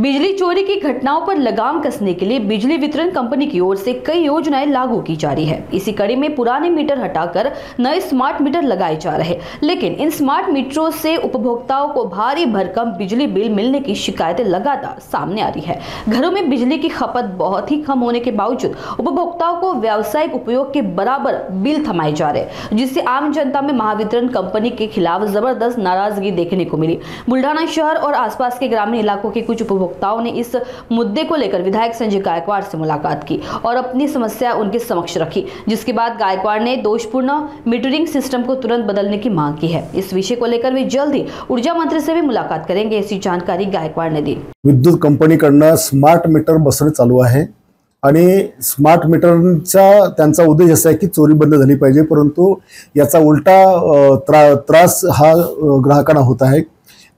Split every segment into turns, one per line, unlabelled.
बिजली चोरी की घटनाओं पर लगाम कसने के लिए बिजली वितरण कंपनी की ओर से कई योजनाएं लागू की जा रही है। इसी कड़ी में पुराने मीटर हटाकर नए स्मार्ट मीटर लगाए जा रहे हैं, लेकिन इन स्मार्ट मीटरों से उपभोक्ताओं को भारी भरकम बिजली बिल मिलने की शिकायतें लगातार सामने आ रही है। घरों में बिजली की खपत बहुत ही कम होने के बावजूद उपभोक्ताओं को व्यावसायिक उपयोग के बराबर बिल थमाए जा रहे हैं, जिससे आम जनता में महावितरण कंपनी के खिलाफ जबरदस्त नाराजगी देखने को मिली। बुल्ढाना शहर और आसपास के ग्रामीण इलाकों के कुछ उपभोक्ताओं ने इस मुद्दे को लेकर विधायक संजय गायकवाड़ से मुलाकात की और अपनी समस्या उनके समक्ष रखी, जिसके बाद गायकवाड़ ने दोषपूर्ण मीटरिंग सिस्टम को तुरंत बदलने की मांग की है। इस विषय को लेकर वे जल्द ही ऊर्जा मंत्री से भी मुलाकात करेंगे, ऐसी जानकारी गायकवाड़ ने दी।
विद्युत कंपनीकडनं स्मार्ट मीटर बसवणे चालू आहे आणि स्मार्ट मीटरचा त्यांचा उद्देश असा आहे की चोरी बंद झाली पाहिजे, परंतु याचा उलटा त्रास हा ग्राहकांना होत आहे।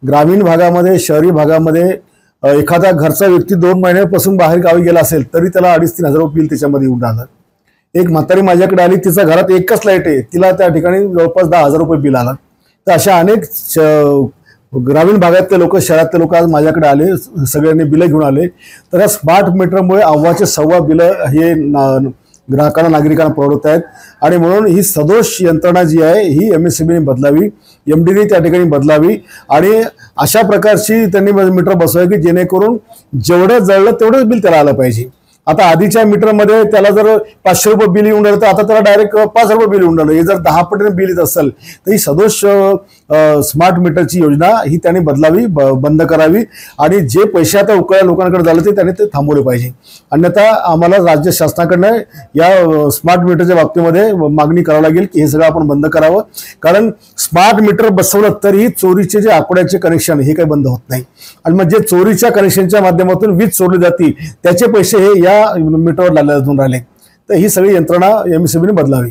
ग्रामीण भागामध्ये, शहरी भागामध्ये एखादा घरचा व्यक्ती 2 महिन्यापासून बाहेर गावी गेला असेल तरी त्याला 2,500-3,000 रुपये बिल त्याच्यामध्ये येऊन राहतं। एक म्हातारी माझ्याकडे आली, तिचा घरात एकच लाईट आहे, तिला त्या ठिकाणी जवळपास 10,000 रुपये बिल आला। तर अशा अनेक ग्रामीण भागातले लोक, शहरातले लोक आज माझ्याकडे आले, सगळ्यांनी बिल घेऊन आले। तर या स्मार्ट मीटरमुळे अव्वाचे सव्वा बिल हे ग्राहकांना, नागरिकांना परवडत आहेत आणि म्हणून ही सदोष यंत्रणा जी आहे ही एमएससीबीने बदलावी, एमडीने त्या ठिकाणी बदलावी आणि अशा प्रकारची त्यांनी मीटर बसवावी की जेणेकरून जेवढं जळलं तेवढंच बिल त्याला आलं पाहिजे। आता आधीच्या मीटरमध्ये त्याला जर 500 रुपये बिल येऊन राहिलं तर आता त्याला डायरेक्ट 5 रुपये बिल येऊन राहिलं। हे जर 10 पटीने बिल येत असेल तर ही सदोष स्मार्ट मीटरची योजना ही त्यांनी बदलावी, बंद करावी आणि जे पैसे आता उकळ्या लोकांकडे झाले ते त्यांनी ते थांबवले पाहिजे। अन्यथा आम्हाला राज्य शासनाकडनं या स्मार्ट मीटरच्या बाबतीमध्ये मागणी करावी लागेल की हे सगळं आपण बंद करावं, कारण स्मार्ट मीटर बसवलं तरी चोरीचे जे आकड्याचे कनेक्शन हे काही बंद होत नाही आणि मग जे चोरीच्या कनेक्शनच्या माध्यमातून वीज चोरली जाते त्याचे पैसे हे या मीटरवर लागले राहिले। तर ही सगळी यंत्रणा एमएससीबीने बदलावी।